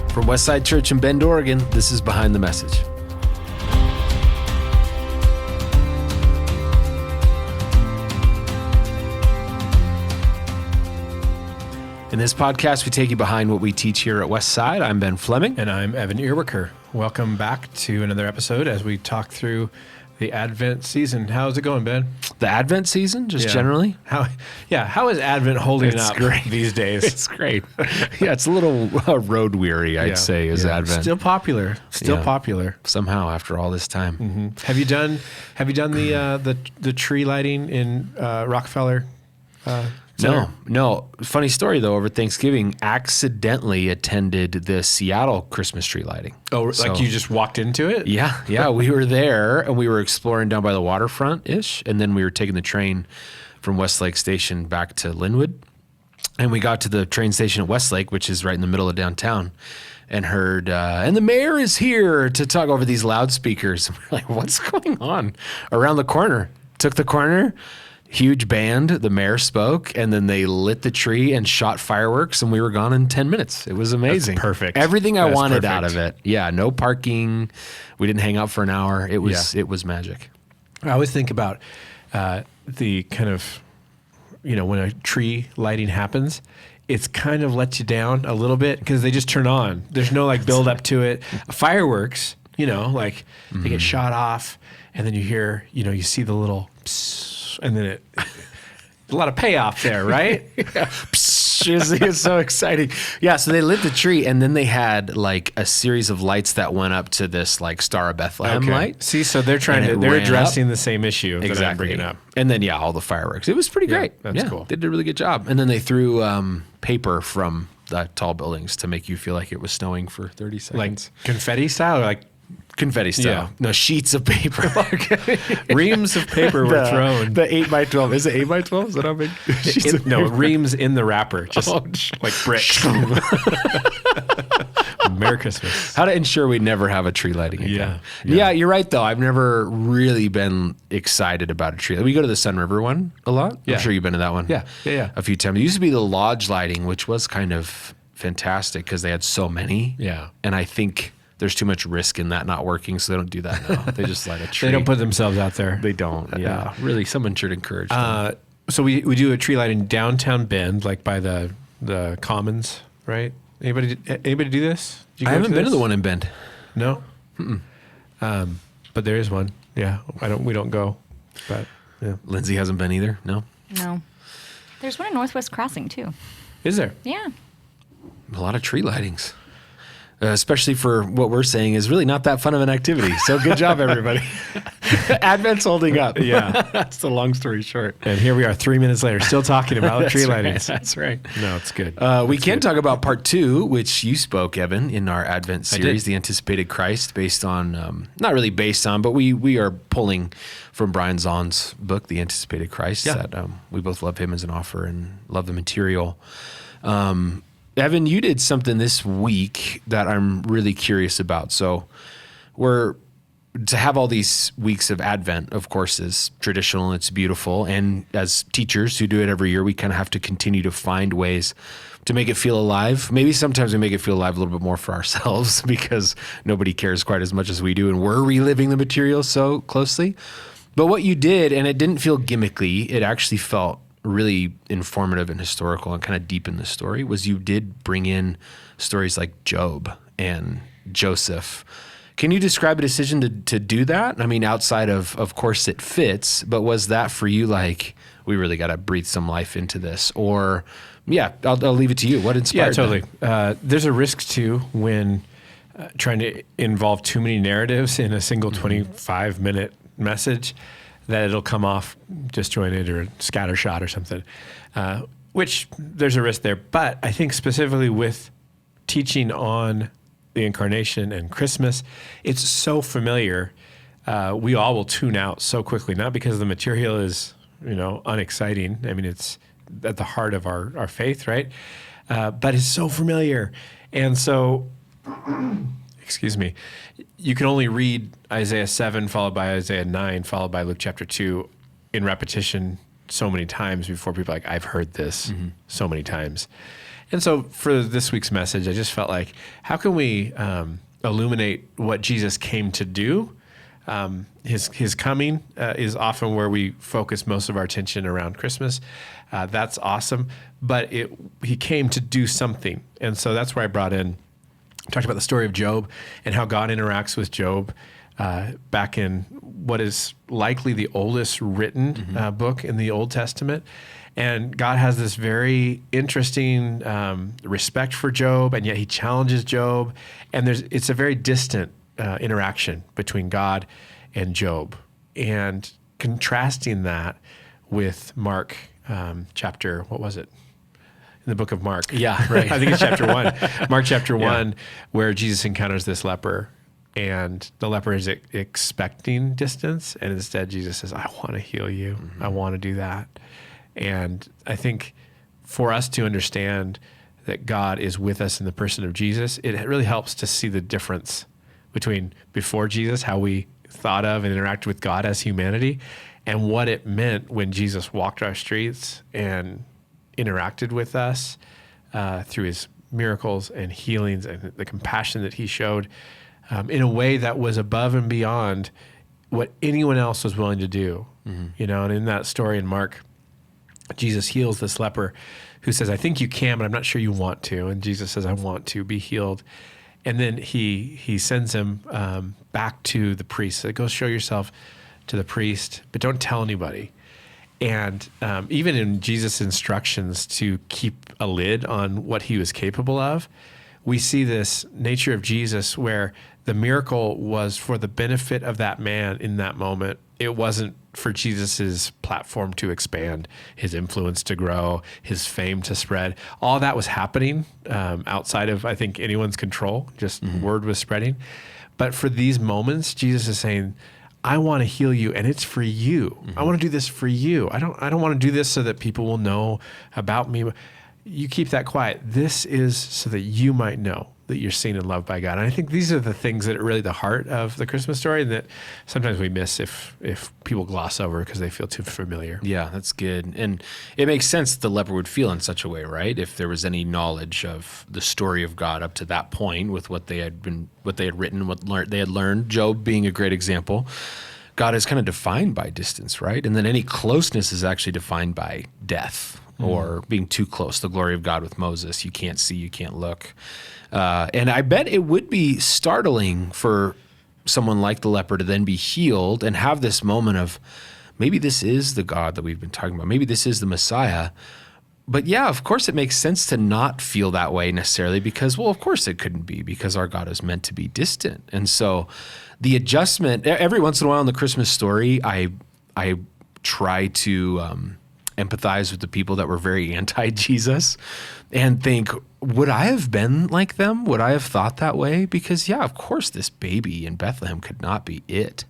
From Westside Church in Bend, Oregon, this is Behind the Message. In this podcast, we take you behind what we teach here at Westside. I'm Ben Fleming. And I'm Evan Earwicker. Welcome back to another episode as we talk through the Advent season. How's it going, Ben? The Advent season, generally? How is Advent holding up these days? It's great. Yeah, it's a little road weary, I'd say, is Advent. Still popular. Popular. Somehow, after all this time. Mm-hmm. Have you done the tree lighting in Rockefeller? No. Funny story, though. Over Thanksgiving, accidentally attended the Seattle Christmas tree lighting. Oh, like you just walked into it? Yeah. We were there, and we were exploring down by the waterfront-ish, and then we were taking the train from Westlake Station back to Linwood. And we got to the train station at Westlake, which is right in the middle of downtown, and heard, and the mayor is here to talk over these loudspeakers. And we're like, what's going on? Around the corner. Took the corner. Huge band, the mayor spoke, and then they lit the tree and shot fireworks, and we were gone in 10 minutes. It was amazing. That's perfect. Everything I wanted out of it. Yeah, no parking. We didn't hang out for an hour. It was magic. I always think about the kind of, when a tree lighting happens, it's kind of lets you down a little bit because they just turn on. There's no build up to it. Fireworks, they get shot off, and then you hear, you see the little psst, and then a lot of payoff there, right? It's so exciting. Yeah, so they lit the tree, and then they had a series of lights that went up to this Star of Bethlehem light. See, so they're addressing the same issue that I'm bringing up. And then, all the fireworks. It was pretty great. That's cool. They did a really good job. And then they threw paper from the tall buildings to make you feel like it was snowing for 30 seconds. Like confetti style or confetti style. Yeah. No, sheets of paper. Reams of paper were thrown. The 8x12. Is it 8x12? Is that how big? Reams in the wrapper. Just like bricks. Merry Christmas. How to ensure we never have a tree lighting again. Yeah, you're right, though. I've never really been excited about a tree. We go to the Sun River one a lot. Yeah. I'm sure you've been to that one. Yeah. A few times. It used to be the lodge lighting, which was kind of fantastic because they had so many. Yeah. And I think there's too much risk in that not working, so they don't do that now. They just light a tree. They don't put themselves out there. They don't. Yeah. Really, someone should encourage them. So we do a tree light in downtown Bend, by the Commons, right? Anybody do this? I haven't been to the one in Bend. No. But there is one. Yeah. We don't go. But yeah. Lindsay hasn't been either. No. There's one in Northwest Crossing too. Is there? Yeah. A lot of tree lightings. Especially for what we're saying is really not that fun of an activity. So good job, everybody. Advent's holding up. Yeah. That's the long story short. And here we are 3 minutes later, still talking about tree lightings. That's right. No, it's good. We can talk about part 2, which you spoke, Evan, in our Advent series, The Anticipated Christ, based on, not really based on, but we are pulling from Brian Zahn's book, The Anticipated Christ. Yeah. That we both love him as an author and love the material. Evan, you did something this week that I'm really curious about. So to have all these weeks of Advent, of course, is traditional. It's beautiful. And as teachers who do it every year, we kind of have to continue to find ways to make it feel alive. Maybe sometimes we make it feel alive a little bit more for ourselves because nobody cares quite as much as we do. And we're reliving the material so closely. But what you did, and it didn't feel gimmicky, it actually felt really informative and historical and kind of deep in the story, was you did bring in stories like Job and Joseph. Can you describe a decision to do that? I mean, outside of course it fits, but was that for you we really got to breathe some life into this? Or, I'll leave it to you. What inspired that? Yeah, totally. There's a risk too when trying to involve too many narratives in a single 25-minute message, that it'll come off disjointed or scattershot or something, which there's a risk there. But I think specifically with teaching on the Incarnation and Christmas, it's so familiar. We all will tune out so quickly, not because the material is, unexciting. I mean, it's at the heart of our faith, right? But it's so familiar. And so, excuse me, you can only read Isaiah 7 followed by Isaiah 9 followed by Luke chapter 2 in repetition so many times before people are like, I've heard this so many times. And so for this week's message, I just felt like, how can we illuminate what Jesus came to do? His coming is often where we focus most of our attention around Christmas. That's awesome, but he came to do something. And so that's where I talked about the story of Job and how God interacts with Job back in what is likely the oldest written book in the Old Testament. And God has this very interesting respect for Job, and yet he challenges Job. And it's a very distant interaction between God and Job. And contrasting that with Mark chapter, what was it? In the book of Mark. Yeah, right. I think it's chapter 1. Mark chapter 1, where Jesus encounters this leper. And the leper is expecting distance. And instead, Jesus says, I want to heal you. I want to do that. And I think for us to understand that God is with us in the person of Jesus, it really helps to see the difference between before Jesus, how we thought of and interacted with God as humanity, and what it meant when Jesus walked our streets and interacted with us through his miracles and healings and the compassion that he showed in a way that was above and beyond what anyone else was willing to do. You know, and in that story in Mark, Jesus heals this leper who says, I think you can, but I'm not sure you want to. And Jesus says, I want to be healed. And then he sends him back to the priest. So go show yourself to the priest, but don't tell anybody. And even in Jesus' instructions to keep a lid on what he was capable of, we see this nature of Jesus where the miracle was for the benefit of that man in that moment. It wasn't for Jesus's platform to expand, his influence to grow, his fame to spread. All that was happening outside of, I think, anyone's control. Just word was spreading. But for these moments, Jesus is saying, I want to heal you, and it's for you. I want to do this for you. I don't want to do this so that people will know about me. You keep that quiet. This is so that you might know that you're seen and loved by God. And I think these are the things that are really the heart of the Christmas story, and that sometimes we miss if people gloss over because they feel too familiar. Yeah, that's good. And it makes sense the leper would feel in such a way, right? If there was any knowledge of the story of God up to that point with what they had written, what they had learned, Job being a great example. God is kind of defined by distance, right? And then any closeness is actually defined by death or being too close. The glory of God with Moses, you can't see, you can't look. And I bet it would be startling for someone like the leper to then be healed and have this moment of, maybe this is the God that we've been talking about. Maybe this is the Messiah. But yeah, of course it makes sense to not feel that way necessarily because, well, of course it couldn't be because our God is meant to be distant. And so the adjustment, every once in a while in the Christmas story, I try to empathize with the people that were very anti-Jesus and think, would I have been like them? Would I have thought that way? Because yeah, of course this baby in Bethlehem could not be it,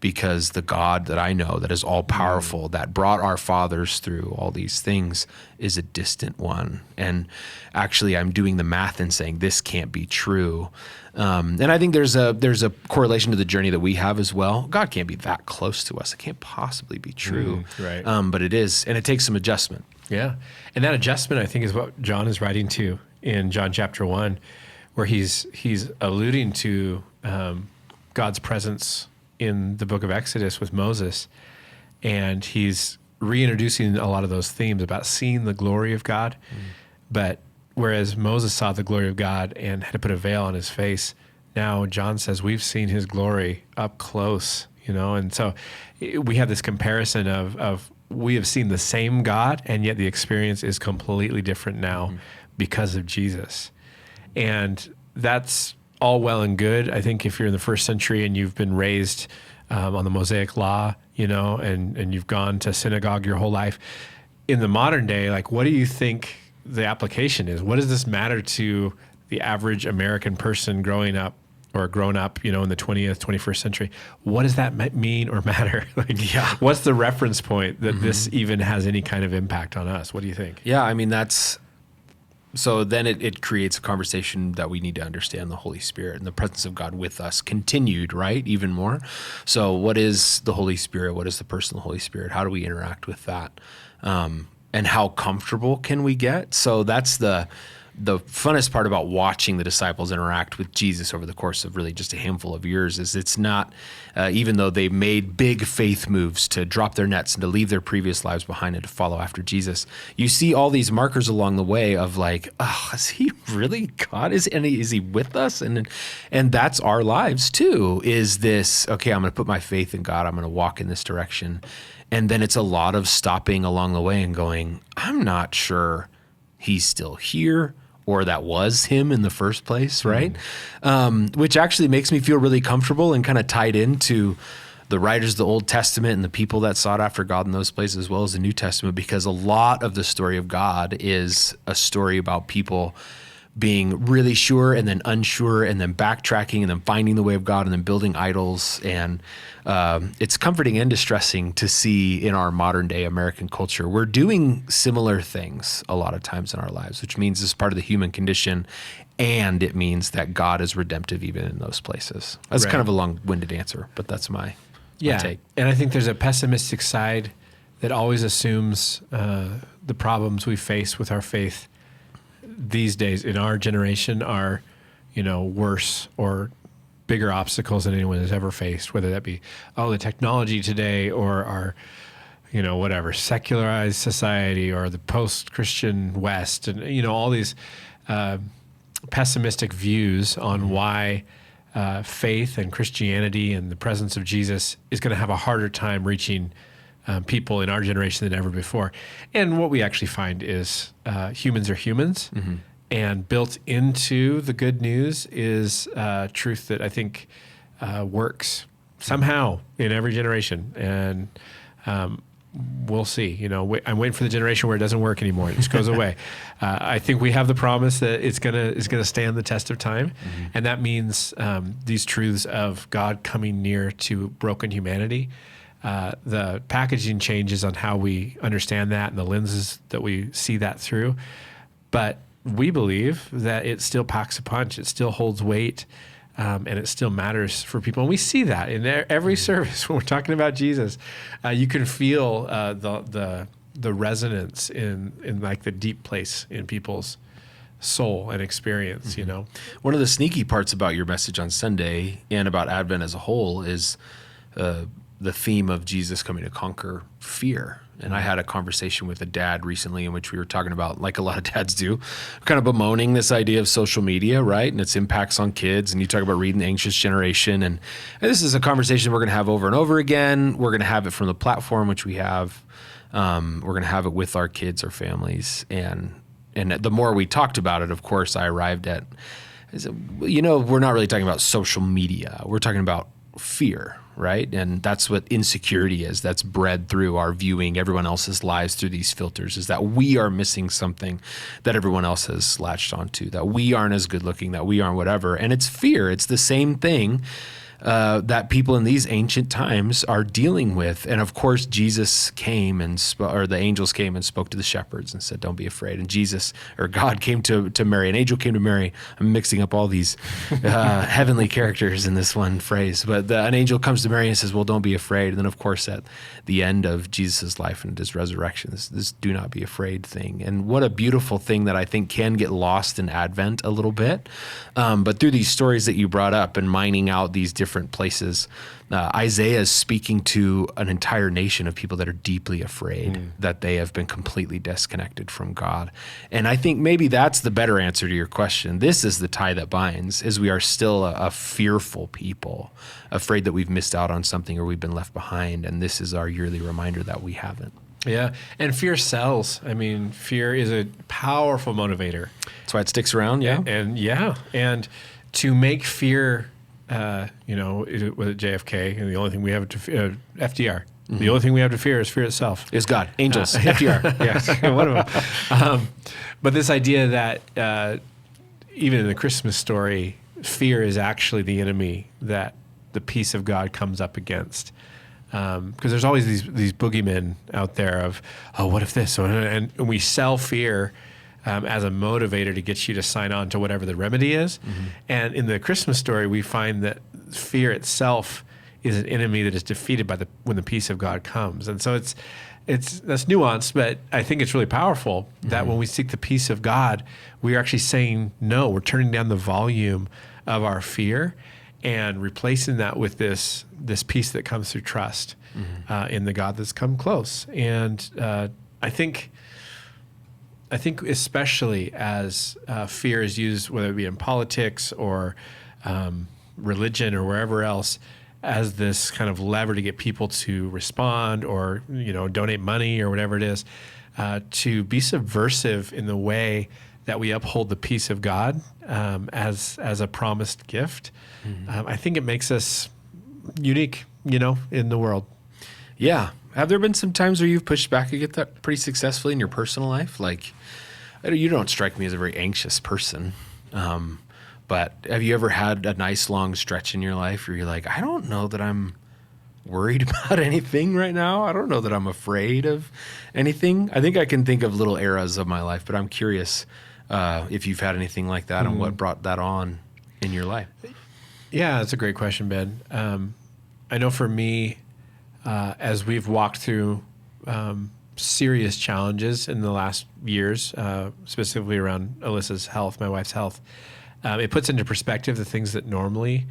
because the God that I know that is all powerful, that brought our fathers through all these things, is a distant one. And actually I'm doing the math and saying this can't be true. And I think there's a correlation to the journey that we have as well. God can't be that close to us. It can't possibly be true. Right. But it is, and it takes some adjustment. Yeah. And that adjustment, I think, is what John is writing to in John chapter 1, where he's alluding to God's presence in the book of Exodus with Moses. And he's reintroducing a lot of those themes about seeing the glory of God. But whereas Moses saw the glory of God and had to put a veil on his face, now John says we've seen his glory up close, you know? And so we have this comparison of we have seen the same God, and yet the experience is completely different now because of Jesus. And that's all well and good. I think if you're in the first century and you've been raised on the Mosaic law, you know, and you've gone to synagogue your whole life, in the modern day, like, what do you think the application is? What does this matter to the average American person growing up or grown up, you know, in the 20th, 21st century? What does that mean or matter? Like, yeah, what's the reference point that this even has any kind of impact on us? What do you think? Yeah, I mean, so then it creates a conversation that we need to understand the Holy Spirit and the presence of God with us continued, right? Even more. So what is the Holy Spirit? What is the person of the Holy Spirit? How do we interact with that? And and how comfortable can we get? So that's the funnest part about watching the disciples interact with Jesus over the course of really just a handful of years is it's not, even though they made big faith moves to drop their nets and to leave their previous lives behind and to follow after Jesus, you see all these markers along the way of like, oh, is he really God? Is he with us? And that's our lives too, is this, okay, I'm going to put my faith in God. I'm going to walk in this direction. And then it's a lot of stopping along the way and going, I'm not sure he's still here, or that was him in the first place, right? Which actually makes me feel really comfortable and kind of tied into the writers of the Old Testament and the people that sought after God in those places, as well as the New Testament, because a lot of the story of God is a story about people being really sure and then unsure and then backtracking and then finding the way of God and then building idols. And it's comforting and distressing to see in our modern day American culture, we're doing similar things a lot of times in our lives, which means it's part of the human condition. And it means that God is redemptive even in those places. That's kind of a long-winded answer, but that's my take. And I think there's a pessimistic side that always assumes the problems we face with our faith these days in our generation are, worse or bigger obstacles than anyone has ever faced, whether that be, the technology today or our, whatever, secularized society or the post-Christian West and, all these pessimistic views on why faith and Christianity and the presence of Jesus is going to have a harder time reaching people in our generation than ever before. And what we actually find is humans are humans, and built into the good news is truth that I think works somehow in every generation. And we'll see. I'm waiting for the generation where it doesn't work anymore. It just goes away. I think we have the promise that it's gonna stand the test of time, and that means these truths of God coming near to broken humanity. The packaging changes on how we understand that and the lenses that we see that through. But we believe that it still packs a punch. It still holds weight, and it still matters for people. And we see that in every service when we're talking about Jesus. You can feel the resonance in like the deep place in people's soul and experience, One of the sneaky parts about your message on Sunday and about Advent as a whole is the theme of Jesus coming to conquer fear. And I had a conversation with a dad recently in which we were talking about, like a lot of dads do, kind of bemoaning this idea of social media, right? And its impacts on kids. And you talk about reading the anxious generation. And this is a conversation we're going to have over and over again. We're going to have it from the platform, which we have. We're going to have it with our kids, our families. And the more we talked about it, of course, I arrived at, we're not really talking about social media. We're talking about fear, right? And that's what insecurity is. That's bred through our viewing everyone else's lives through these filters, is that we are missing something that everyone else has latched onto, that we aren't as good looking, that we aren't whatever. And it's fear. It's the same thing that people in these ancient times are dealing with. And of course, Jesus came or the angels came and spoke to the shepherds and said, don't be afraid. And God came to Mary, an angel came to Mary. I'm mixing up all these heavenly characters in this one phrase, but an angel comes to Mary and says, well, don't be afraid. And then of course, at the end of Jesus' life and his resurrection, this do not be afraid thing. And what a beautiful thing that I think can get lost in Advent a little bit. But through these stories that you brought up and mining out these different places, Isaiah is speaking to an entire nation of people that are deeply afraid that they have been completely disconnected from God. And I think maybe that's the better answer to your question. This is the tie that binds, is we are still a fearful people, afraid that we've missed out on something or we've been left behind. And this is our yearly reminder that we haven't. Yeah, and fear sells. I mean, fear is a powerful motivator. That's why it sticks around, yeah? And to make fear, with JFK, and the only thing we have to FDR, the only thing we have to fear is fear itself. Is God, angels, FDR. Yes, one of them. But this idea that even in the Christmas story, fear is actually the enemy that the peace of God comes up against. Because there's always these boogeymen out there of, what if this? And we sell fear as a motivator to get you to sign on to whatever the remedy is. And in the Christmas story, we find that fear itself is an enemy that is defeated when the peace of God comes. And so that's nuanced, but I think it's really powerful that when we seek the peace of God, we are actually saying no. We're turning down the volume of our fear and replacing that with this peace that comes through trust in the God that's come close. And I think especially as fear is used, whether it be in politics or religion or wherever else, as this kind of lever to get people to respond or, donate money or whatever it is, to be subversive in the way that we uphold the peace of God as a promised gift. I think it makes us unique, in the world. Yeah. Have there been some times where you've pushed back against that pretty successfully in your personal life? Like, you don't strike me as a very anxious person. But have you ever had a nice long stretch in your life where you're like, I don't know that I'm worried about anything right now. I don't know that I'm afraid of anything. I think I can think of little eras of my life, but I'm curious if you've had anything like that and what brought that on in your life. Yeah, that's a great question, Ben. I know for me, as we've walked through serious challenges in the last years, specifically around Alyssa's health, my wife's health, it puts into perspective the things that normally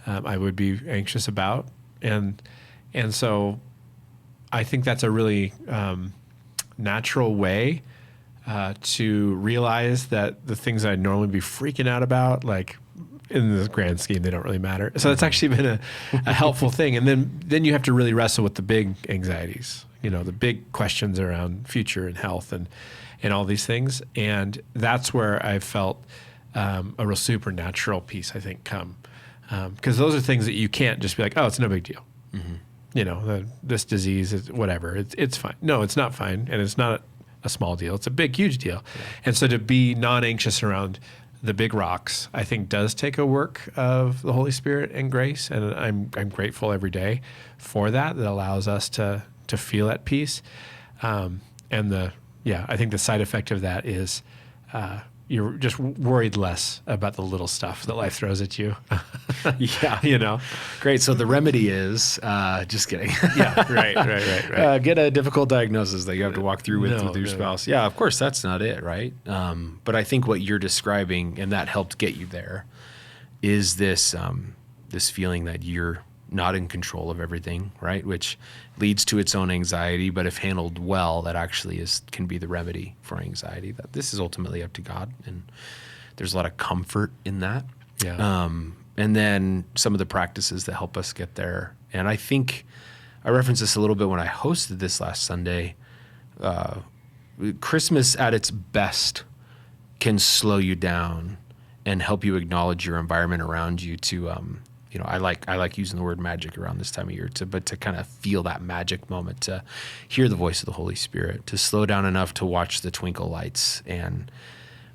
I would be anxious about. And so I think that's a really natural way to realize that the things I'd normally be freaking out about, like in the grand scheme, they don't really matter. So it's actually been a helpful thing. And then you have to really wrestle with the big anxieties, the big questions around future and health and all these things. And that's where I felt a real supernatural peace, I think, come. Because those are things that you can't just be like, oh, it's no big deal. This disease is whatever. It's fine. No, it's not fine. And it's not a small deal. It's a big, huge deal. Yeah. And so to be non-anxious around the big rocks, I think does take a work of the Holy Spirit and grace. And I'm grateful every day for that allows us to feel at peace. I think the side effect of that is you're just worried less about the little stuff that life throws at you. Yeah. Great. So the remedy is, just kidding. Yeah. Right. Get a difficult diagnosis that you have to walk through with your spouse. Yeah, of course, that's not it, right? But I think what you're describing, and that helped get you there, is this feeling that you're not in control of everything, right? Which leads to its own anxiety, but if handled well, that actually can be the remedy for anxiety. That this is ultimately up to God, and there's a lot of comfort in that. Yeah. And then some of the practices that help us get there. And I think I referenced this a little bit when I hosted this last Sunday. Christmas at its best can slow you down and help you acknowledge your environment around you to, I like using the word magic around this time of year, but to kind of feel that magic moment, to hear the voice of the Holy Spirit, to slow down enough to watch the twinkle lights. And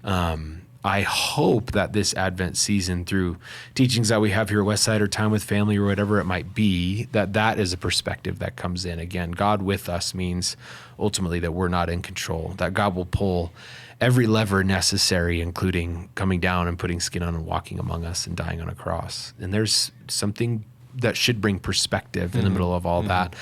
I hope that this Advent season, through teachings that we have here at Westside or time with family or whatever it might be, that is a perspective that comes in. Again, God with us means ultimately that we're not in control, that God will pull every lever necessary, including coming down and putting skin on and walking among us and dying on a cross. And there's something that should bring perspective in the middle of all that.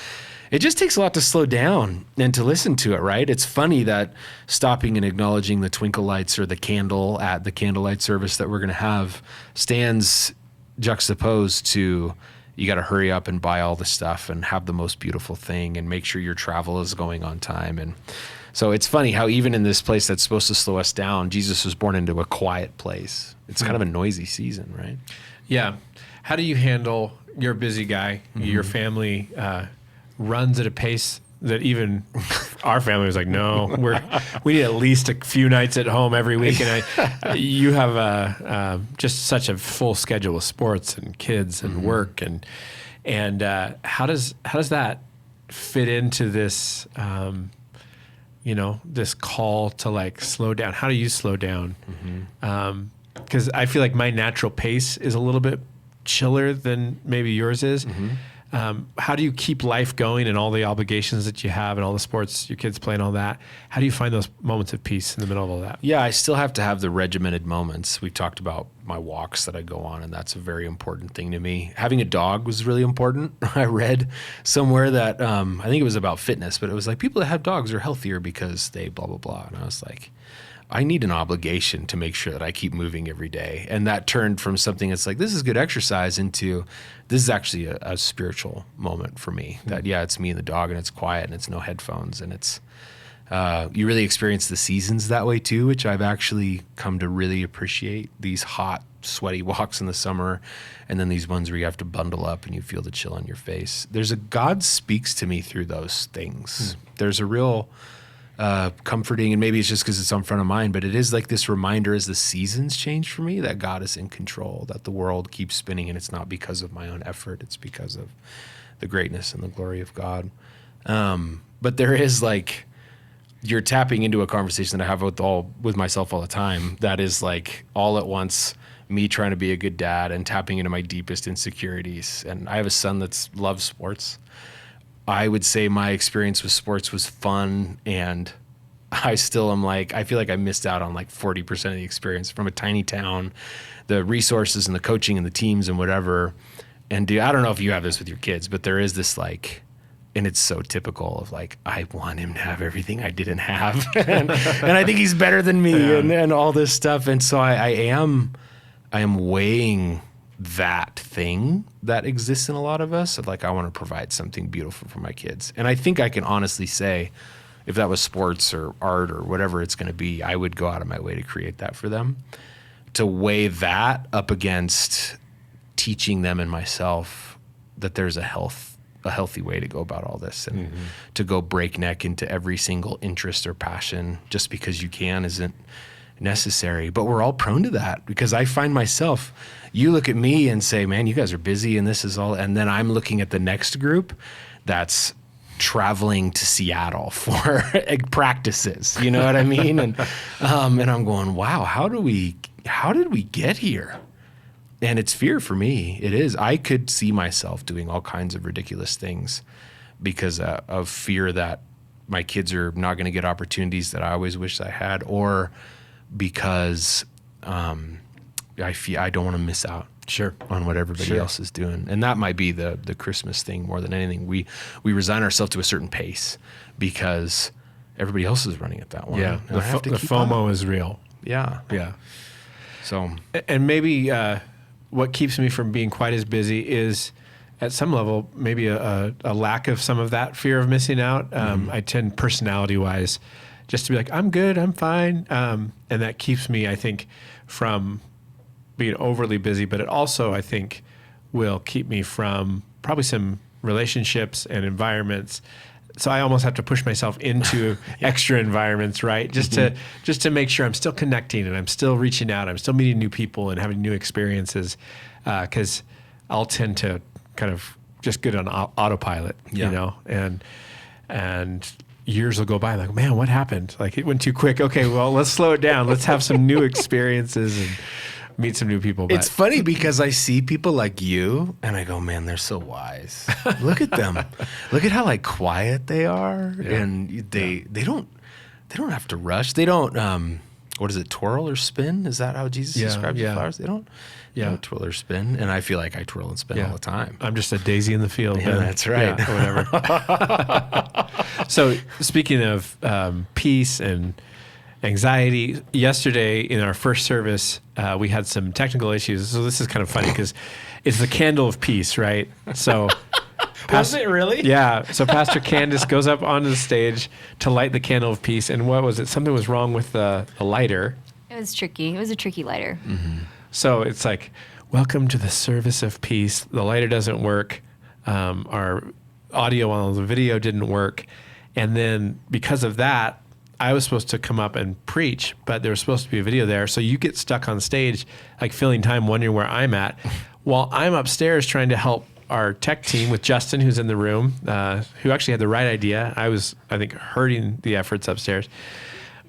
It just takes a lot to slow down and to listen to it, right? It's funny that stopping and acknowledging the twinkle lights or the candle at the candlelight service that we're going to have stands juxtaposed to you got to hurry up and buy all the stuff and have the most beautiful thing and make sure your travel is going on time. And so it's funny how even in this place that's supposed to slow us down, Jesus was born into a quiet place. It's kind of a noisy season, right? Yeah. How do you handle, you're a busy guy, your family runs at a pace that even our family was like, no, we need at least a few nights at home every week. And you have just such a full schedule of sports and kids and work. And how does that fit into this, this call to like slow down? How do you slow down? Because I feel like my natural pace is a little bit chiller than maybe yours is. How do you keep life going and all the obligations that you have and all the sports your kids play and all that? How do you find those moments of peace in the middle of all that? Yeah, I still have to have the regimented moments. We've talked about my walks that I go on, and that's a very important thing to me. Having a dog was really important. I read somewhere that, I think it was about fitness, but it was like people that have dogs are healthier because they blah, blah, blah. And I was like, I need an obligation to make sure that I keep moving every day. And that turned from something that's like, this is good exercise, into this is actually a spiritual moment for me. That, yeah, it's me and the dog, and it's quiet, and it's no headphones, and it's, you really experience the seasons that way too, which I've actually come to really appreciate. These hot, sweaty walks in the summer, and then these ones where you have to bundle up and you feel the chill on your face. God speaks to me through those things. There's a real comforting, and maybe it's just because it's on front of mind, but it is like this reminder as the seasons change for me that God is in control, that the world keeps spinning, and it's not because of my own effort, it's because of the greatness and the glory of God. But there is like, you're tapping into a conversation that I have with myself all the time, that is like all at once me trying to be a good dad and tapping into my deepest insecurities. And I have a son that loves sports. I would say my experience with sports was fun, and I still am like, I feel like I missed out on like 40% of the experience from a tiny town, the resources and the coaching and the teams and whatever. And I don't know if you have this with your kids, but there is this like, and it's so typical of like, I want him to have everything I didn't have. and I think he's better than me, and all this stuff. And so I am weighing that thing that exists in a lot of us, of like, I want to provide something beautiful for my kids. And I think I can honestly say, if that was sports or art or whatever it's going to be, I would go out of my way to create that for them. To weigh that up against teaching them and myself that there's a healthy way to go about all this, and to go breakneck into every single interest or passion just because you can isn't necessary. But we're all prone to that, because I find myself, you look at me and say, man, you guys are busy and this is all, and then I'm looking at the next group that's traveling to Seattle for practices, you know what I mean? And I'm going, wow, how did we get here? And it's fear for me. It is. I could see myself doing all kinds of ridiculous things because of fear that my kids are not going to get opportunities that I always wish I had, or because I feel I don't want to miss out on what everybody else is doing. And that might be the Christmas thing more than anything. We resign ourselves to a certain pace because everybody else is running at that one. Yeah, the FOMO is real. Yeah. Yeah. So, and maybe what keeps me from being quite as busy is, at some level, maybe a lack of some of that fear of missing out. I tend, personality-wise, just to be like, I'm good, I'm fine. And that keeps me, I think, from being overly busy, but it also, I think, will keep me from probably some relationships and environments. So I almost have to push myself into extra environments, right? Just to make sure I'm still connecting and I'm still reaching out. I'm still meeting new people and having new experiences, because I'll tend to kind of just get on autopilot, you know, and years will go by like, man, what happened? Like, it went too quick. Okay, well, let's slow it down. Let's have some new experiences and meet some new people. It's funny because I see people like you and I go, man, they're so wise. Look at them. Look at how like quiet they are. Yeah. And they don't have to rush. They don't, what is it, twirl or spin? Is that how Jesus describes the flowers? They don't twirl or spin. And I feel like I twirl and spin all the time. I'm just a daisy in the field. Yeah, that's right. Yeah, whatever. So speaking of peace and anxiety, yesterday in our first service, we had some technical issues. So this is kind of funny because it's the candle of peace, right? So was it really? Yeah. So Pastor Candace goes up onto the stage to light the candle of peace. And what was it? Something was wrong with the lighter. It was tricky. It was a tricky lighter. Mm-hmm. So it's like, welcome to the service of peace. The lighter doesn't work. Our audio on the video didn't work. And then because of that, I was supposed to come up and preach, but there was supposed to be a video there. So you get stuck on stage, like filling time, wondering where I'm at, while I'm upstairs trying to help our tech team with Justin, who's in the room, who actually had the right idea. I was, I think, hurting the efforts upstairs.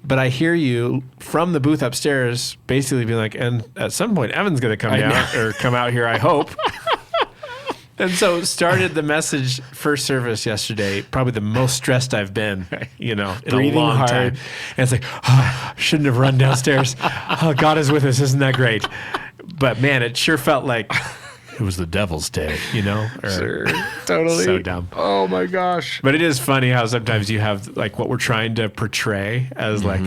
But I hear you from the booth upstairs basically being like, and at some point, Evan's going to come down or come out here, I hope. And so started the message first service yesterday, probably the most stressed I've been, in Breathing a long hard. time. And it's like, shouldn't have run downstairs. God is with us. Isn't that great? But man, it sure felt like it was the devil's day, Sure, totally. So dumb. Oh my gosh. But it is funny how sometimes you have like what we're trying to portray as like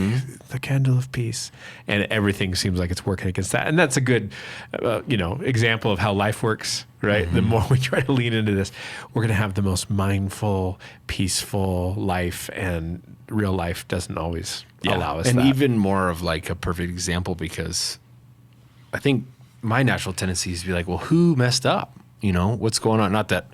the candle of peace, and everything seems like it's working against that. And that's a good, example of how life works, right? The more we try to lean into this, we're going to have the most mindful, peaceful life, and real life doesn't always allow us and that. even more of like a perfect example, because I think my natural tendency is to be like, well, who messed up? What's going on? Not that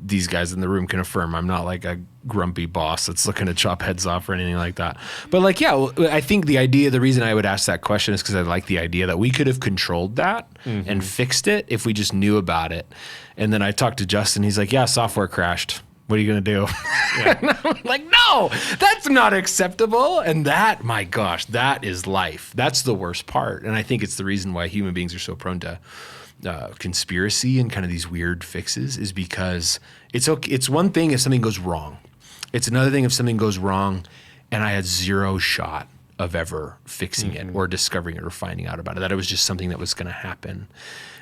these guys in the room can affirm I'm not like a grumpy boss that's looking to chop heads off or anything like that. But like, I think the reason I would ask that question is because I like the idea that we could have controlled that and fixed it if we just knew about it. And then I talked to Justin. He's like, yeah, software crashed. What are you going to do? And I'm like, no, that's not acceptable. And that, my gosh, that is life. That's the worst part. And I think it's the reason why human beings are so prone to conspiracy and kind of these weird fixes, is because it's okay. It's one thing if something goes wrong. It's another thing if something goes wrong and I had zero shot of ever fixing it or discovering it or finding out about it, that it was just something that was going to happen.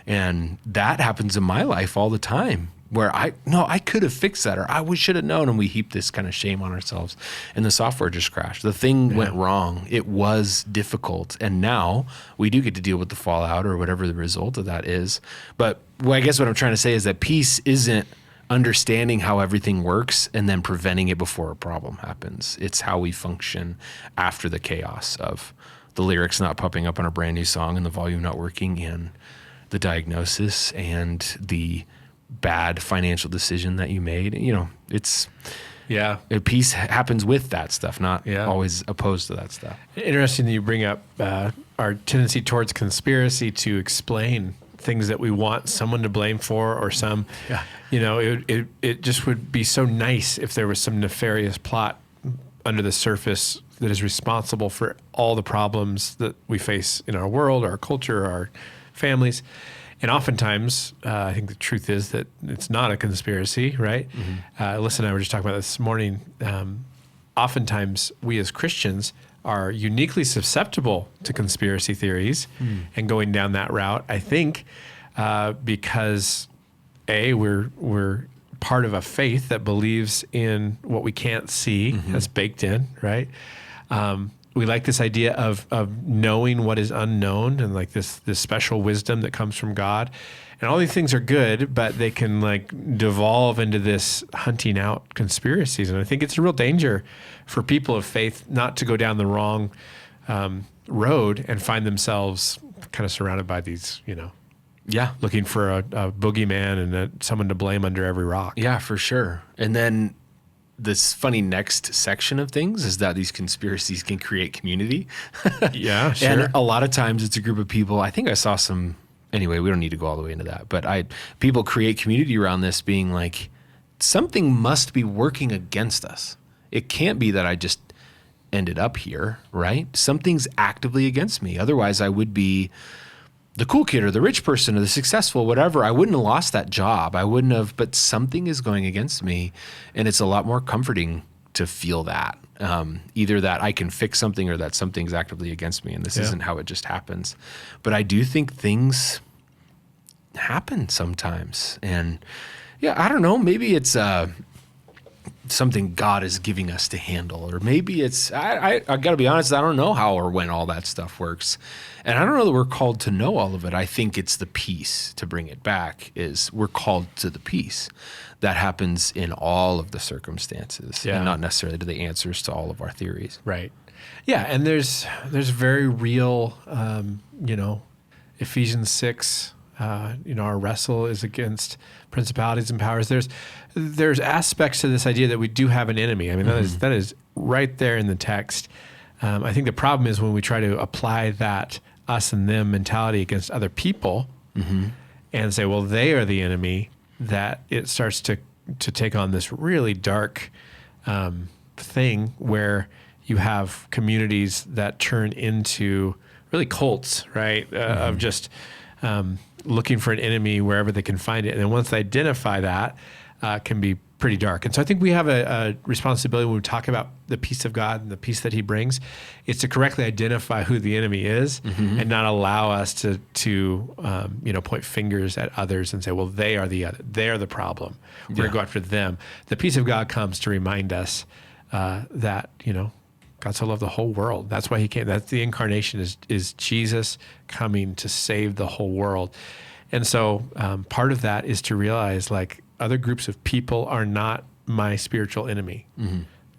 And that happens in my life all the time, where I could have fixed that, or we should have known, and we heap this kind of shame on ourselves. And the software just crashed. The thing went wrong. It was difficult. And now we do get to deal with the fallout or whatever the result of that is. But I guess what I'm trying to say is that peace isn't understanding how everything works and then preventing it before a problem happens. It's how we function after the chaos of the lyrics not popping up on a brand new song and the volume not working, and the diagnosis and the bad financial decision that you made. It's peace happens with that stuff, not always opposed to that stuff. Interesting that you bring up our tendency towards conspiracy to explain things that we want someone to blame for, or some, it just would be so nice if there was some nefarious plot under the surface that is responsible for all the problems that we face in our world, our culture, our families. And oftentimes, I think the truth is that it's not a conspiracy, right? Alyssa and I were just talking about this morning. Oftentimes, we as Christians are uniquely susceptible to conspiracy theories and going down that route. I think because we're part of a faith that believes in what we can't see, that's baked in, right? We like this idea of knowing what is unknown, and like this special wisdom that comes from God. And all these things are good, but they can like devolve into this hunting out conspiracies. And I think it's a real danger for people of faith not to go down the wrong road and find themselves kind of surrounded by these, looking for a boogeyman and someone to blame under every rock. Yeah, for sure. And then this funny next section of things is that these conspiracies can create community. Yeah, sure. And a lot of times it's a group of people. I think I saw some, anyway, we don't need to go all the way into that, but people create community around this being like, something must be working against us. It can't be that I just ended up here, right? Something's actively against me. Otherwise I would be the cool kid or the rich person or the successful, whatever. I wouldn't have lost that job. I wouldn't have, but something is going against me. And it's a lot more comforting to feel that. Either that I can fix something or that something's actively against me. And this isn't how it just happens. But I do think things happen sometimes. And I don't know, maybe it's something God is giving us to handle, or maybe it's, I gotta be honest, I don't know how or when all that stuff works. And I don't know that we're called to know all of it. I think it's the peace, to bring it back, is we're called to the peace that happens in all of the circumstances and not necessarily to the answers to all of our theories. Right. Yeah. And there's very real, Ephesians 6, our wrestle is against principalities and powers. There's aspects to this idea that we do have an enemy. I mean, that is right there in the text. I think the problem is when we try to apply that us and them mentality against other people and say, well, they are the enemy, that it starts to take on this really dark thing where you have communities that turn into really cults, right? Of just looking for an enemy wherever they can find it. And then once they identify that, can be pretty dark. And so I think we have a responsibility when we talk about the peace of God and the peace that he brings, is to correctly identify who the enemy is and not allow us to point fingers at others and say, well, they are the problem. We're going to go after them. The peace of God comes to remind us that, God so loved the whole world. That's why he came. That's the incarnation is Jesus coming to save the whole world. And so part of that is to realize other groups of people are not my spiritual enemy.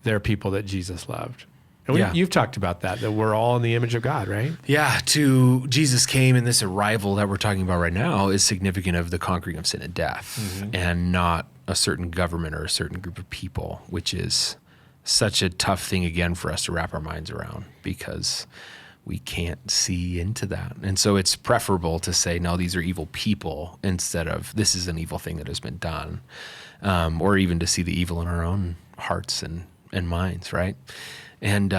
They're people that Jesus loved. And you've talked about that we're all in the image of God, right? Yeah, Jesus came, and this arrival that we're talking about right now is significant of the conquering of sin and death, and not a certain government or a certain group of people, which is such a tough thing, again, for us to wrap our minds around because we can't see into that. And so it's preferable to say, no, these are evil people, instead of this is an evil thing that has been done, or even to see the evil in our own hearts and minds, right? And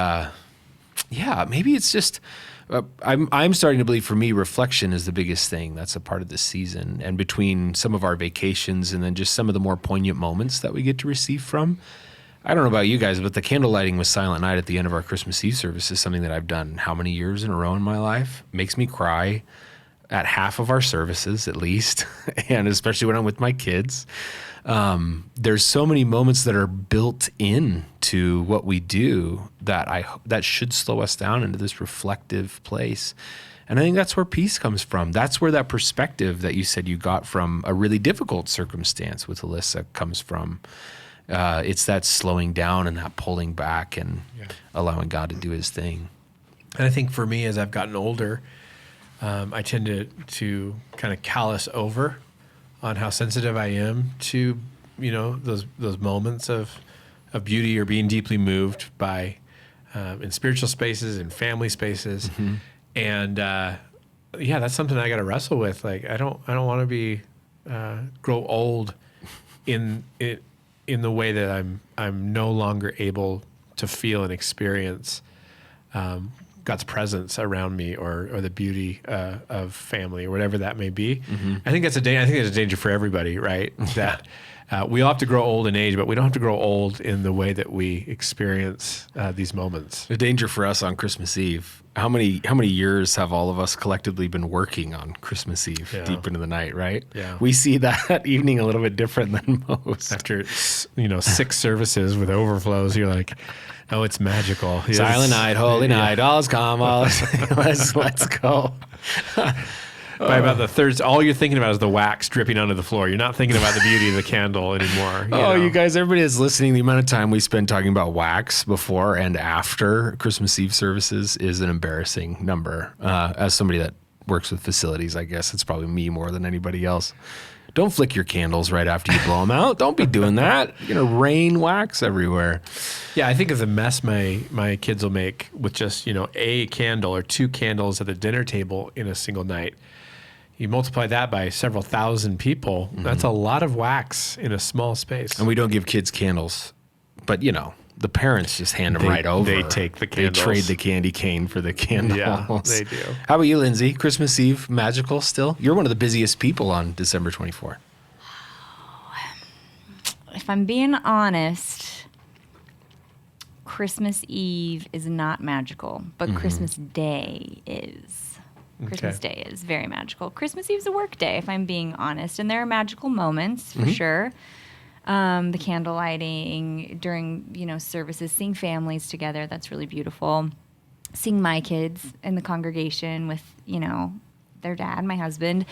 maybe it's just, I'm starting to believe, for me, reflection is the biggest thing that's a part of this season. And between some of our vacations and then just some of the more poignant moments that we get to receive from, I don't know about you guys, but the candle lighting with Silent Night at the end of our Christmas Eve service is something that I've done how many years in a row in my life. Makes me cry at half of our services, at least, and especially when I'm with my kids. There's so many moments that are built into what we do that should slow us down into this reflective place. And I think that's where peace comes from. That's where that perspective that you said you got from a really difficult circumstance with Alyssa comes from. It's that slowing down and that pulling back and allowing God to do his thing. And I think for me, as I've gotten older, I tend to kind of callous over on how sensitive I am to, those moments of beauty or being deeply moved by in spiritual spaces and family spaces. And that's something I got to wrestle with. I don't want to be grow old in the way that I'm no longer able to feel and experience God's presence around me or the beauty of family or whatever that may be. I think that's a danger for everybody, right? That we all have to grow old in age, but we don't have to grow old in the way that we experience these moments. The danger for us on Christmas Eve. How many years have all of us collectively been working on Christmas Eve deep into the night, right? Yeah. We see that evening a little bit different than most. After 6 services with overflows, you're like, oh, it's magical. Silent night, holy night, all is calm, let's go. By about the third, all you're thinking about is the wax dripping onto the floor. You're not thinking about the beauty of the candle anymore. You guys, everybody that's listening, the amount of time we spend talking about wax before and after Christmas Eve services is an embarrassing number. As somebody that works with facilities, I guess it's probably me more than anybody else. Don't flick your candles right after you blow them out. Don't be doing that. You're going to rain wax everywhere. Yeah, I think of the mess my kids will make with just, a candle or 2 candles at the dinner table in a single night. You multiply that by several thousand people, that's a lot of wax in a small space. And we don't give kids candles, but the parents just hand them right over. They take the candles. They trade the candy cane for the candles. Yeah, they do. How about you, Lindsay? Christmas Eve, magical still? You're one of the busiest people on December 24th. If I'm being honest, Christmas Eve is not magical, but Christmas Day is. Christmas Day is very magical. Christmas Eve is a work day, if I'm being honest, and there are magical moments for sure. The candle lighting during services, seeing families together, that's really beautiful. Seeing my kids in the congregation with their dad, my husband,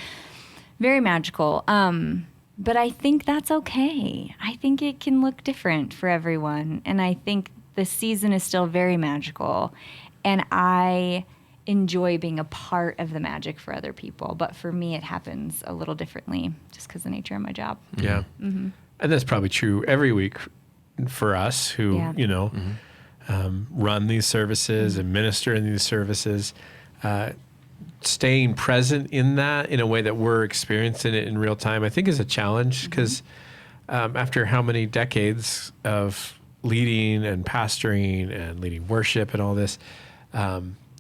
very magical. But I think that's okay. I think it can look different for everyone, and I think the season is still very magical, and I enjoy being a part of the magic for other people. But for me, it happens a little differently just because of the nature of my job. Yeah. And that's probably true every week for us who, run these services and minister in these services. Staying present in that in a way that we're experiencing it in real time, I think is a challenge because after how many decades of leading and pastoring and leading worship and all this,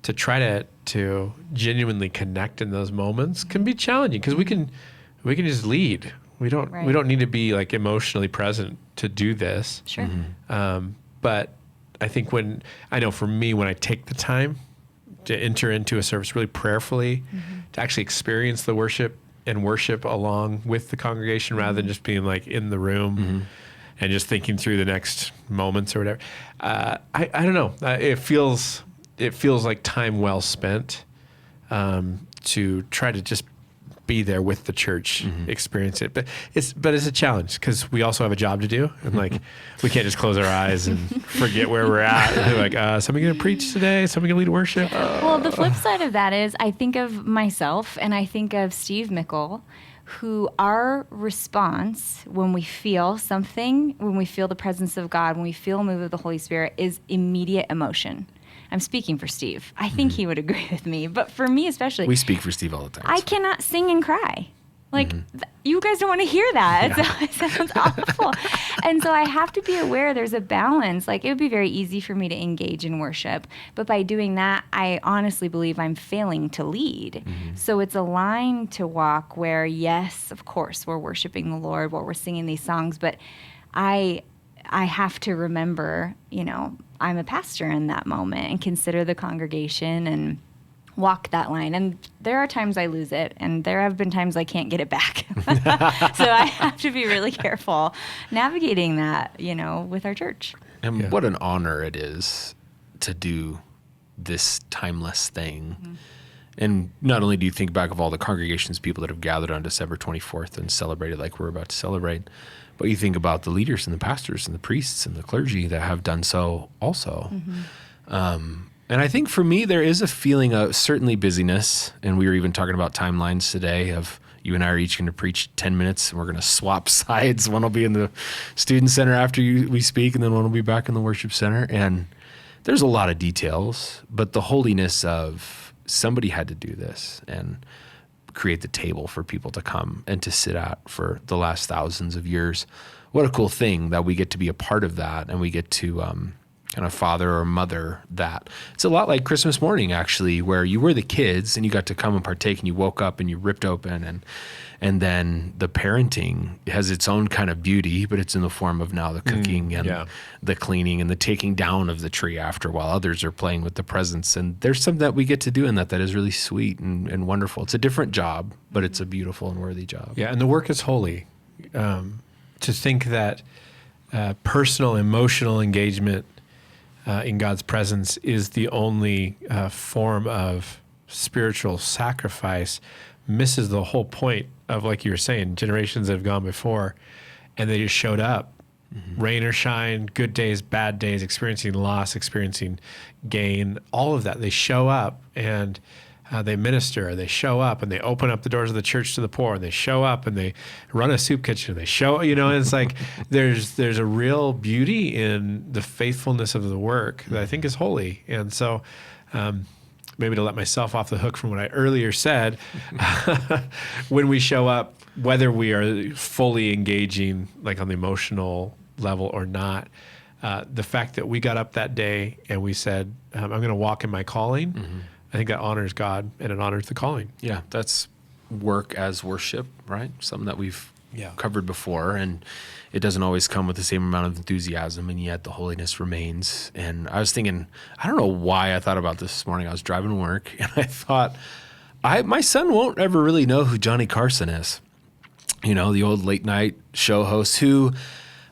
to try to genuinely connect in those moments can be challenging because we can just lead. We don't need to be like emotionally present to do this. Sure. But I think I know for me, when I take the time to enter into a service really prayerfully, to actually experience the worship and worship along with the congregation rather than just being like in the room and just thinking through the next moments or whatever. I don't know. It feels like time well spent to try to just be there with the church, experience it. But it's a challenge because we also have a job to do. And like, we can't just close our eyes and forget where we're at. And like, somebody going to preach today? Somebody going to lead worship? Well, the flip side of that is I think of myself and I think of Steve Mickle, who our response when we feel something, when we feel the presence of God, when we feel a move of the Holy Spirit is immediate emotion. I'm speaking for Steve. I think he would agree with me. But for me especially. We speak for Steve all the time. I cannot sing and cry. Like, you guys don't want to hear that. Yeah. It sounds awful. And so I have to be aware there's a balance. Like, it would be very easy for me to engage in worship. But by doing that, I honestly believe I'm failing to lead. So it's a line to walk where, yes, of course, we're worshiping the Lord while we're singing these songs. But I have to remember, I'm a pastor in that moment and consider the congregation and walk that line. And there are times I lose it, and there have been times I can't get it back. So I have to be really careful navigating that, with our church. And what an honor it is to do this timeless thing. And not only do you think back of all the congregations, people that have gathered on December 24th and celebrated like we're about to celebrate, but you think about the leaders and the pastors and the priests and the clergy that have done so also. And I think for me, there is a feeling of certainly busyness. And we were even talking about timelines today of you and I are each going to preach 10 minutes and we're going to swap sides. One will be in the student center after we speak, and then one will be back in the worship center. And there's a lot of details, but the holiness of somebody had to do this and create the table for people to come and to sit at for the last thousands of years. What a cool thing that we get to be a part of that, and we get to kind of father or mother that. It's a lot like Christmas morning, actually, where you were the kids and you got to come and partake, and you woke up and you ripped open, and then the parenting has its own kind of beauty, but it's in the form of now the cooking and the cleaning and the taking down of the tree after while others are playing with the presents. And there's something that we get to do in that is really sweet and wonderful. It's a different job, but it's a beautiful and worthy job. Yeah, and the work is holy. To think that personal, emotional engagement in God's presence is the only form of spiritual sacrifice misses the whole point of, like you were saying, generations that have gone before, and they just showed up, rain or shine, good days, bad days, experiencing loss, experiencing gain, all of that. They show up and they minister, they show up and they open up the doors of the church to the poor, and they show up and they run a soup kitchen, they show, and it's like there's a real beauty in the faithfulness of the work that I think is holy. And so maybe to let myself off the hook from what I earlier said, when we show up, whether we are fully engaging like on the emotional level or not, the fact that we got up that day and we said, I'm going to walk in my calling, I think that honors God and it honors the calling. Yeah, that's work as worship, right? Something that we've covered before, and it doesn't always come with the same amount of enthusiasm, and yet the holiness remains. And I was thinking, I don't know why I thought about this morning. I was driving to work, and I thought, my son won't ever really know who Johnny Carson is. The old late night show host who,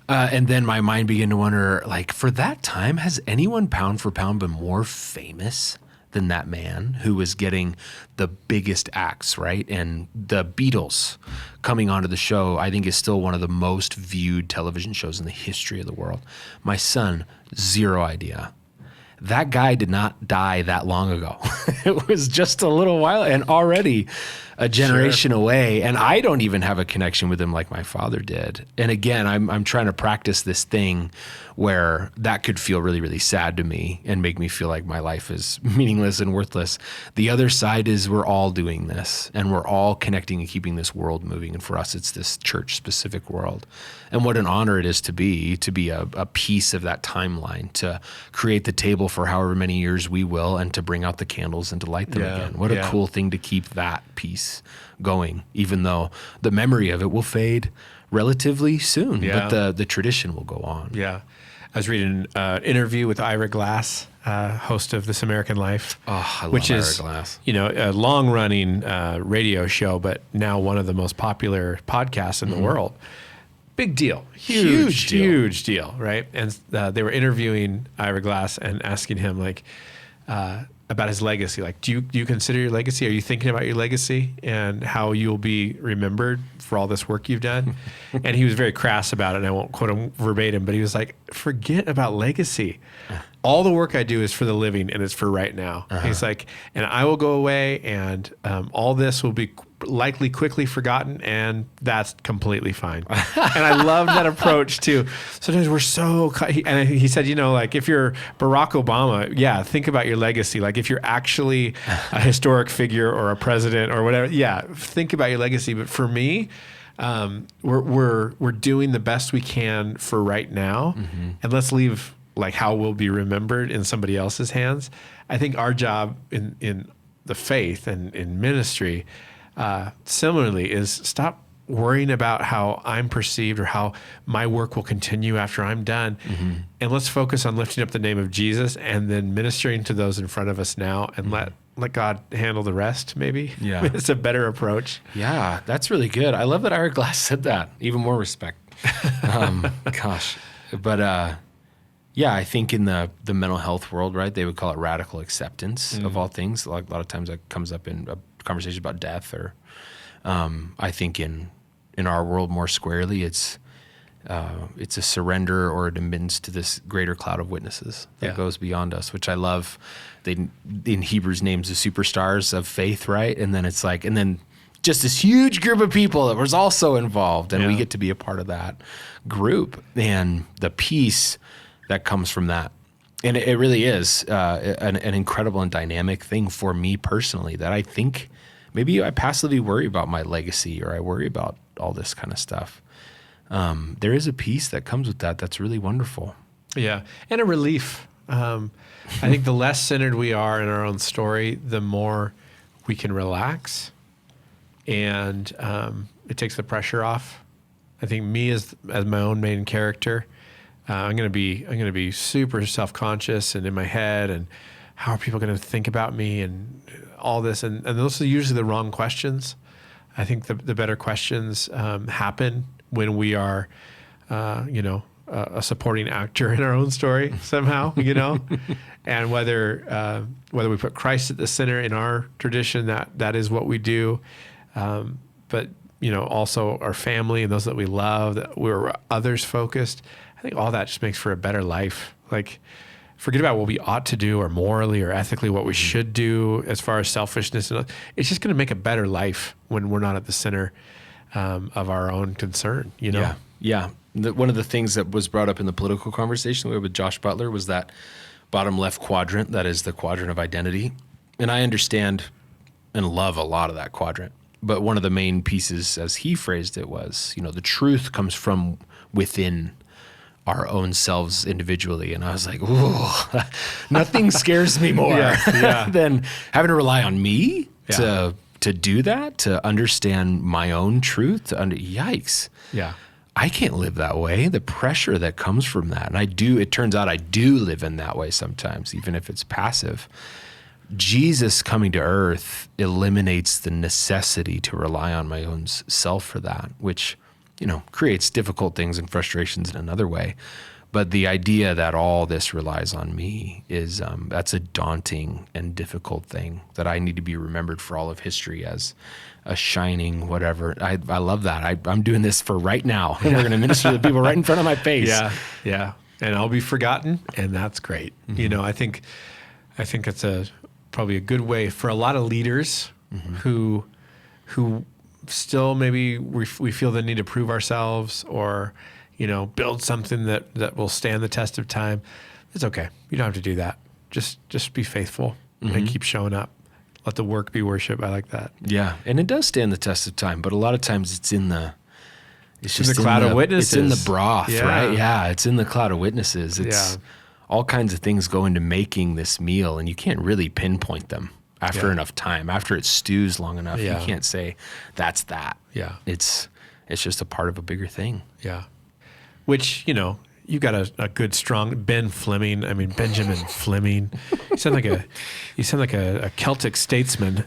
and then my mind began to wonder, like, for that time, has anyone pound for pound been more famous than that man who was getting the biggest acts, right? And the Beatles coming onto the show, I think, is still one of the most viewed television shows in the history of the world. My son, zero idea. That guy did not die that long ago. It was just a little while, and already a generation away, and I don't even have a connection with him like my father did. And again, I'm trying to practice this thing where that could feel really, really sad to me and make me feel like my life is meaningless and worthless. The other side is we're all doing this, and we're all connecting and keeping this world moving. And for us, it's this church-specific world. And what an honor it is to be a piece of that timeline, to create the table for however many years we will, and to bring out the candles and to light them again. What a cool thing to keep that piece going, even though the memory of it will fade relatively soon, but the tradition will go on. Yeah. I was reading an interview with Ira Glass, host of This American Life, which is Ira Glass. A long-running radio show, but now one of the most popular podcasts in the world. Big deal, huge deal, right? And they were interviewing Ira Glass and asking him about his legacy. Like, do you consider your legacy? Are you thinking about your legacy and how you'll be remembered for all this work you've done? And he was very crass about it, and I won't quote him verbatim, but he was like, forget about legacy. All the work I do is for the living, and it's for right now. He's like, and I will go away, and all this will be likely quickly forgotten, and that's completely fine. And I love that approach too. Sometimes we're so, and he said, if you're Barack Obama, think about your legacy. Like if you're actually a historic figure or a president or whatever, think about your legacy. But for me, we're doing the best we can for right now, and let's leave like how we'll be remembered in somebody else's hands. I think our job in the faith and in ministry, similarly, is stop worrying about how I'm perceived or how my work will continue after I'm done. And let's focus on lifting up the name of Jesus and then ministering to those in front of us now, and let God handle the rest, maybe. Yeah. It's a better approach. Yeah, that's really good. I love that Ira Glass said that. Even more respect. Gosh. But I think in the mental health world, right, they would call it radical acceptance of all things. Like a lot of times that comes up in a conversation about death, or I think in our world more squarely, it's a surrender or an admittance to this greater cloud of witnesses that goes beyond us, which I love. They in Hebrews names the superstars of faith, right? And then it's like, and then just this huge group of people that was also involved, and we get to be a part of that group, and the peace that comes from that. And it really is an incredible and dynamic thing for me personally, that I think maybe I passively worry about my legacy, or I worry about all this kind of stuff. There is a peace that comes with that that's really wonderful. Yeah, and a relief. I think the less centered we are in our own story, the more we can relax, and it takes the pressure off. I think me as my own main character, I'm gonna be super self-conscious and in my head, and how are people gonna think about me and all this, and those are usually the wrong questions. I think the better questions happen when we are, a supporting actor in our own story somehow, and whether we put Christ at the center in our tradition, that is what we do, but also our family and those that we love, that we're others focused. I think all that just makes for a better life. Like, forget about what we ought to do, or morally or ethically what we should do as far as selfishness. And it's just going to make a better life when we're not at the center of our own concern. Yeah. One of the things that was brought up in the political conversation with Josh Butler was that bottom left quadrant, that is the quadrant of identity. And I understand and love a lot of that quadrant. But one of the main pieces, as he phrased it, was, the truth comes from within our own selves individually. And I was like, ooh, nothing scares me more than having to rely on me to do that, to understand my own truth, yikes. Yeah. I can't live that way. The pressure that comes from that. And it turns out I do live in that way sometimes, even if it's passive. Jesus coming to earth eliminates the necessity to rely on my own self for that, which, creates difficult things and frustrations in another way. But the idea that all this relies on me is, that's a daunting and difficult thing that I need to be remembered for all of history as a shining whatever. I love that. I'm doing this for right now, and we're going to minister to the people right in front of my face. Yeah. And I'll be forgotten, and that's great. I think it's probably a good way for a lot of leaders who who still maybe we feel the need to prove ourselves or, build something that will stand the test of time, it's okay. You don't have to do that. Just be faithful and keep showing up. Let the work be worship. I like that. Yeah. And it does stand the test of time, but a lot of times it's in the cloud of witnesses. It's in the broth, Yeah. right? Yeah. It's in the cloud of witnesses. It's all kinds of things go into making this meal, and you can't really pinpoint them after enough time. After it stews long enough, you can't say that's that. Yeah. It's just a part of a bigger thing. Yeah. Which, you got a good, strong Benjamin Fleming. You sound like a Celtic statesman.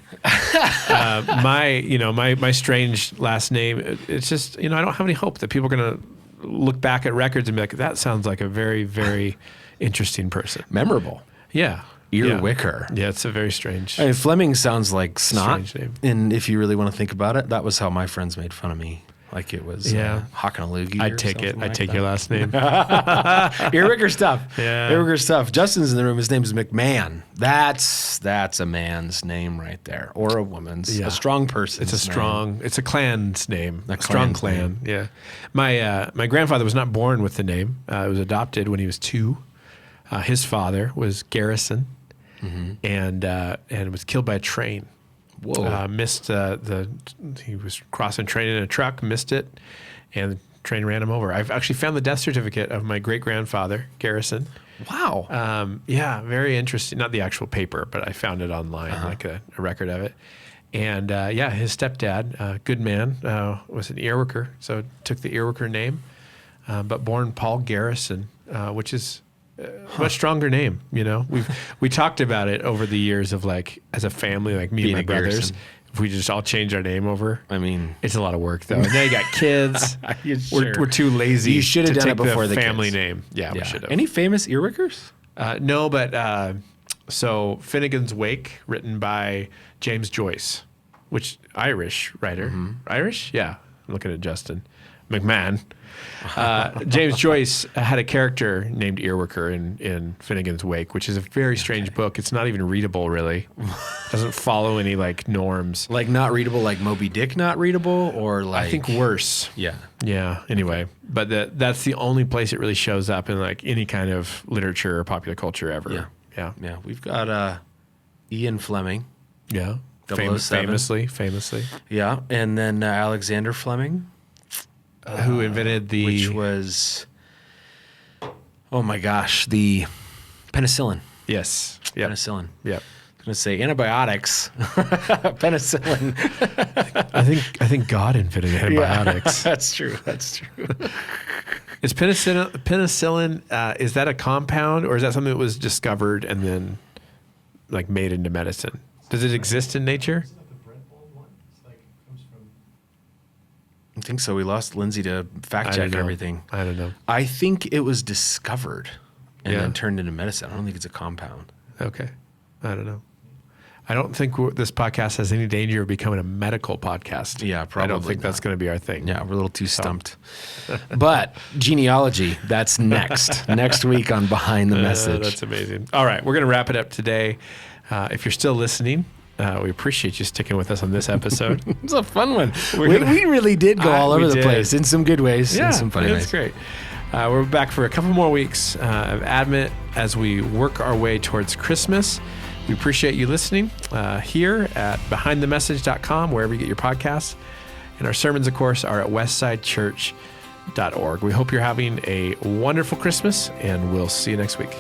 My strange last name. It's just, I don't have any hope that people are going to look back at records and be like, that sounds like a very, very interesting person. Memorable. Yeah. Earwicker. Yeah, it's a very strange. I mean, Fleming sounds like snot. Strange name. And if you really want to think about it, that was how my friends made fun of me. Like it was Hockanaloogie. I'd take it. I'd take your last name. Earwicker stuff. Yeah. Earwicker stuff. Justin's in the room. His name is McMahon. That's a man's name right there. Or a woman's. Yeah. A strong person. It's a clan's name. A strong clan's clan. Yeah. My grandfather was not born with the name. He was adopted when he was 2. His father was Garrison and was killed by a train. Whoa. Missed he was crossing train in a truck, missed it, and the train ran him over. I've actually found the death certificate of my great-grandfather, Garrison. Wow. Very interesting. Not the actual paper, but I found it online, like a record of it. And his stepdad, good man, was an earwicker, so took the earwicker name, but born Paul Garrison, which is much stronger name. We talked about it over the years of like as a family, like me Being and my a brothers. Garrison. If we just all change our name over, I mean, it's a lot of work though. And now you got kids. Sure. We're too lazy. You should have to done take it before the family kids. name. Yeah, we should have. Any famous earwickers? No, but so Finnegan's Wake, written by James Joyce, which Irish writer. Irish? Yeah. I'm looking at Justin McMahon. James Joyce had a character named Earwicker in Finnegan's Wake, which is a very strange book. It's not even readable, really. Doesn't follow any like norms. Like not readable, like Moby Dick not readable, or like I think worse. Yeah. Yeah. Anyway, but that's the only place it really shows up in like any kind of literature or popular culture ever. Yeah. Yeah. Yeah. We've got Ian Fleming. Yeah. 007. Famously. Yeah. And then Alexander Fleming. Who invented which was, oh my gosh, the penicillin. Yes. Yep. Penicillin. Yep. I was going to say antibiotics. Penicillin. I think God invented antibiotics. Yeah, that's true. That's true. Is penicillin, is that a compound or is that something that was discovered and then like made into medicine? Does it exist in nature? I think so. We lost Lindsay to fact check everything. I don't know. I think it was discovered and Yeah. then turned into medicine. I don't think it's a compound. Okay. I don't know. I don't think this podcast has any danger of becoming a medical podcast. Yeah, I probably don't think not. that's going to be our thing. Yeah, we're a little too stumped. But genealogy, that's next. Next week on Behind the Message. That's amazing. All right. We're going to wrap it up today. If you're still listening, we appreciate you sticking with us on this episode. It's a fun one. We really did go all over the place in some good ways and some funny ways. That's great. We're back for a couple more weeks of Advent as we work our way towards Christmas. We appreciate you listening here at behindthemessage.com, wherever you get your podcasts. And our sermons, of course, are at westsidechurch.org. We hope you're having a wonderful Christmas, and we'll see you next week.